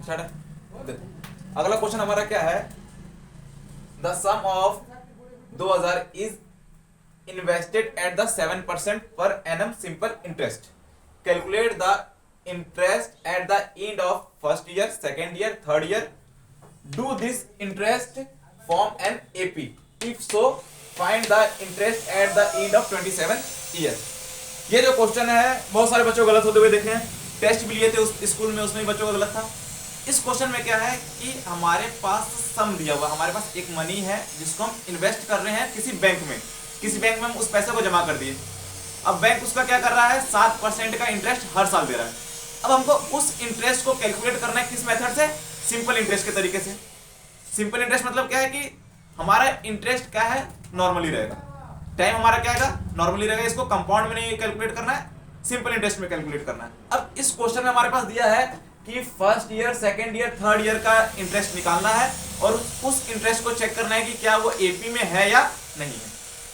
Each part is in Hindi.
स्टार्ट है। देखो अगला क्वेश्चन हमारा क्या है, the sum of 2000 is invested at the 7% per annum simple interest. Calculate the interest at the end of first year, second year, third year. Do this interest form an AP? If so, find the interest at the end of 27 year. ये जो क्वेश्चन है बहुत सारे बच्चों को गलत होते हुए देखे हैं, टेस्ट भी लिए थे उस स्कूल में, उसमें बच्चों का गलत था। इस क्वेश्चन में क्या है कि हमारे पास सम दिया हुआ, हमारे पास एक मनी है जिसको हम इन्वेस्ट कर रहे हैं किसी बैंक में, किसी बैंक में हम उस पैसे को जमा कर दिए। अब बैंक उसका क्या कर रहा है, 7% का इंटरेस्ट हर साल दे रहा है। अब हमको उस इंटरेस्ट को कैलकुलेट करना है किस मेथड से, सिंपल इंटरेस्ट के तरीके से। सिंपल इंटरेस्ट मतलब क्या है कि हमारा इंटरेस्ट क्या है, नॉर्मली रहेगा, टाइम हमारा क्या है, नॉर्मली रहेगा। इसको कंपाउंड में नहीं कैलकुलेट करना है, सिंपल इंटरेस्ट में कैलकुलेट करना है। अब इस क्वेश्चन में हमारे पास दिया है कि first year, second year, third year का इंटरेस्ट निकालना है और उस इंटरेस्ट को चेक करना है कि क्या वो एपी में है या नहीं है।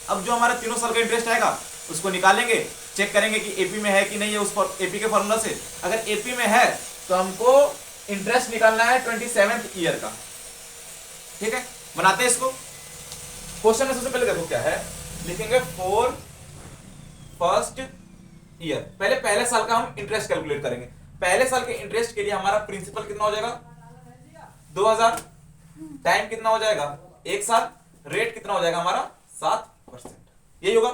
अब जो हमारा तीनों साल का इंटरेस्ट आएगा उसको निकालेंगे, चेक करेंगे कि एपी में है कि नहीं है, उस एपी के फॉर्मूला से। अगर एपी में है तो हमको इंटरेस्ट निकालना है 27th ईयर का। ठीक है, बनाते हैं इसको। क्वेश्चन में सबसे पहले देखो क्या है, लिखेंगे फॉर फर्स्ट ईयर, पहले साल का हम इंटरेस्ट कैलकुलेट करेंगे। पहले साल के इंटरेस्ट के लिए हमारा प्रिंसिपल कितना हो जाएगा, 2000, टाइम कितना हो जाएगा, 1 साल, रेट कितना हो जाएगा हमारा 7%। यही होगा।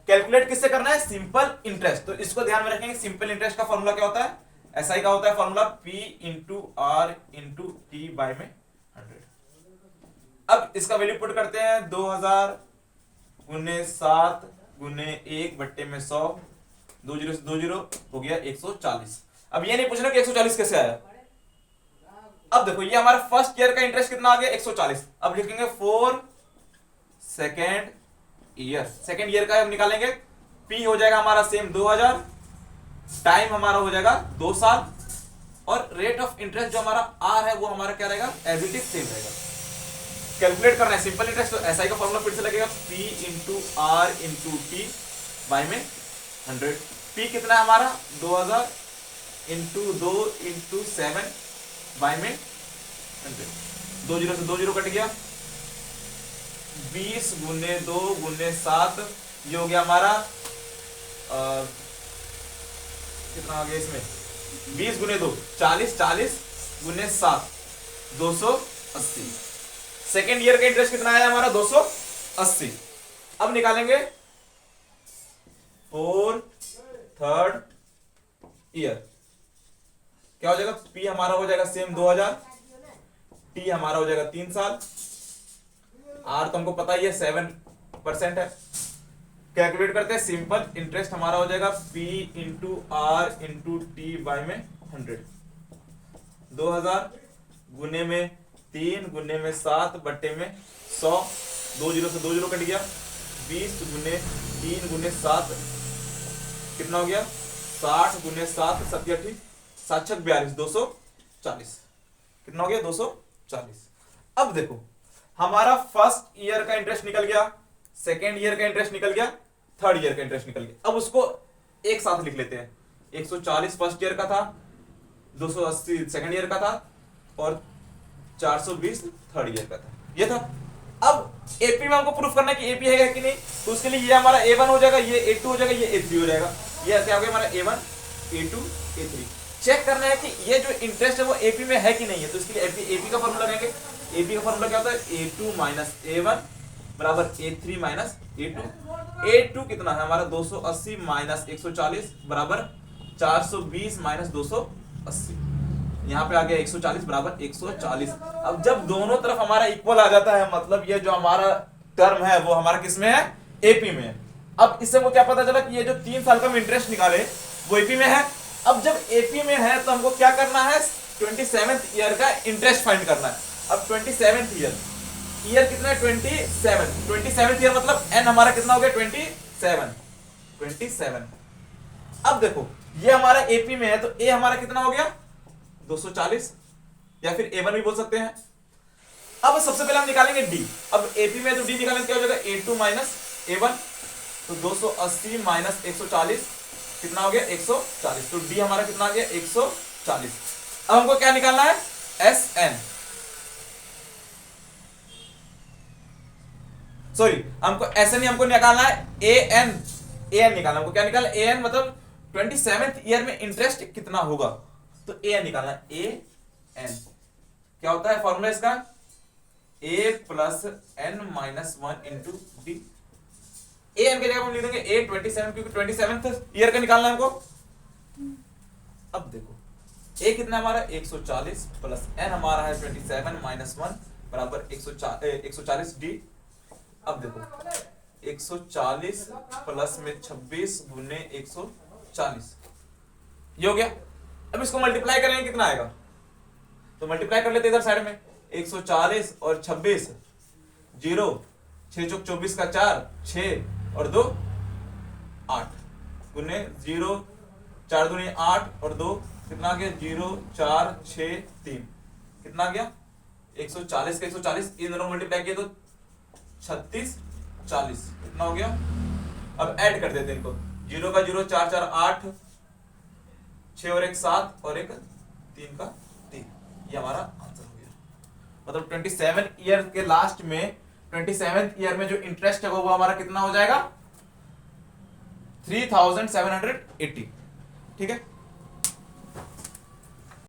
कैलकुलेट किससे करना है, सिंपल इंटरेस्ट। तो इसको ध्यान में रखेंगे, सिंपल इंटरेस्ट का फॉर्मूला क्या होता है, एसआई का होता है formula, P into R into T by में 100। अब इसका वैल्यू पुट करते हैं, 2000 गुने 7 गुने 1 बट्टे में 100, 2 जीरो से 2 जीरो हो गया 140। अब ये नहीं पूछना कि 140 कैसे आया। अब देखो ये हमारा फर्स्ट ईयर का इंटरेस्ट कितना आ गया, 140। अब लिखेंगे for second year, second year का हम निकालेंगे। P हो जाएगा हमारा सेम 2000, टाइम हमारा हो जाएगा 2 साल, और रेट ऑफ इंटरेस्ट जो हमारा R है वो हमारा क्या रहेगा, एज इट इज सेम रहेगा। कैलकुलेट करना है सिंपल इंटरेस्ट, तो एसआई का फॉर्मूला फिर से लगेगा, P into R into T by में 100। P कितना है हमारा 2000 इंटू 2 इंटू 7 बाई में 100। 2 जीरो से 2 जीरो कट गया, 20 गुने 2 गुने 7, ये हो गया हमारा कितना आ गया इसमें, 20 गुने 2 40, 40 गुने 7 280। सेकेंड ईयर का इंटरेस्ट कितना आया हमारा 280। अब निकालेंगे फॉर थर्ड ईयर, क्या हो जाएगा, P हमारा हो जाएगा सेम 2000, T हमारा हो जाएगा 3 साल, R तो हमको पता ही है 7% है। कैलकुलेट करते हैं, सिंपल इंटरेस्ट हमारा हो जाएगा P into R into T by में 100। 2000 गुने में 3 गुने में 7 बट्टे में 100, 2 जीरो से 2 जीरो कट गया, 20 गुने 3 गुने 7 कितना हो गया, 60 गुने 7 7 7 42 240, कितना हो गया 240। अब देखो हमारा फर्स्ट ईयर का इंटरेस्ट निकल गया, सेकेंड ईयर का इंटरेस्ट निकल गया, थर्ड ईयर का इंटरेस्ट निकल गया। अब उसको एक साथ लिख लेते हैं, 140 फर्स्ट ईयर का था, 280 सेकेंड ईयर का था, और 420 थर्ड ईयर का था, ये था। अब एपी में हमको प्रूफ करना है कि एपी है कि नहीं, तो उसके लिए ये हमारा A1 हो जाएगा, ये A2 हो जाएगा, ये A3 हो जाएगा। ये क्या हो गया हमारा A1 A2 A3। चेक करना है कि ये जो इंटरेस्ट है वो एपी में है कि नहीं है, तो इसके लिए एपी का फॉर्मूला लेंगे। एपी का फॉर्मूला क्या होता है, A2 माइनस A1 बराबर A3 माइनस A2। A2 कितना है हमारा 280 माइनस 140 बराबर 420 माइनस 280, यहाँ पे आ गया 140 बराबर 140। अब जब दोनों तरफ हमारा इक्वल आ जाता है, मतलब ये जो हमारा टर्म है वो हमारा किसमें है, एपी में है। अब इससे वो क्या पता चला कि ये जो 3 साल का हम इंटरेस्ट निकाले वो एपी में है। अब जब एपी में है तो हमको क्या करना है, 27th ईयर का इंटरेस्ट फाइंड करना है। अब 27th ईयर कितना है, 27th ईयर मतलब एन हमारा कितना हो गया 27। अब देखो ये हमारा एपी में है तो ए हमारा कितना हो गया 240, या फिर A1 भी बोल सकते हैं। अब सबसे पहले हम निकालेंगे डी। अब एपी में तो डी निकालेंगे क्या हो जाएगा, A2 माइनस A1, तो 280 माइनस 140 कितना हो गया 140, तो डी हमारा कितना आ गया 140। अब हमको क्या निकालना है, एस एन, सॉरी हमको एस एन हमको निकालना है ए एन, ए एन निकालना हमको, क्या निकालना ए एन मतलब 27th ईयर में इंटरेस्ट कितना होगा, तो ए एन निकालना है, ए एन क्या होता है फॉर्मूला इसका, A plus N minus one into D, A N के जगह हम लिख देंगे ए 27 क्योंकि 27th ईयर का निकालना है हमको। अब देखो ए कितना हमारा 140 प्लस एन हमारा है 27 माइनस वन बराबर 140 डी। अब देखो 140 प्लस में 26 गुने 140 ये हो गया। अब इसको मल्टीप्लाई करेंगे कितना आएगा, तो मल्टीप्लाई कर लेते इधर साइड में 140 और 26 जीरो 6 चौक 24 का 4 6 और 2 8 गुने 0 4 दूनी 8 और 2 कितना आ गया 0 4 6 3 कितना आ गया 140 का 140 इन दोनों मल्टीप्लाई किए तो 36 40 कितना हो गया। अब ऐड कर देते हैं इनको 0 का 0 4 4 8 6 और 1 7 और 1 3 का 3 ये हमारा आंसर हो गया। मतलब 27 ईयर के लास्ट में 27th ईयर में जो इंटरेस्ट है वो हमारा कितना हो जाएगा 3780। ठीक है।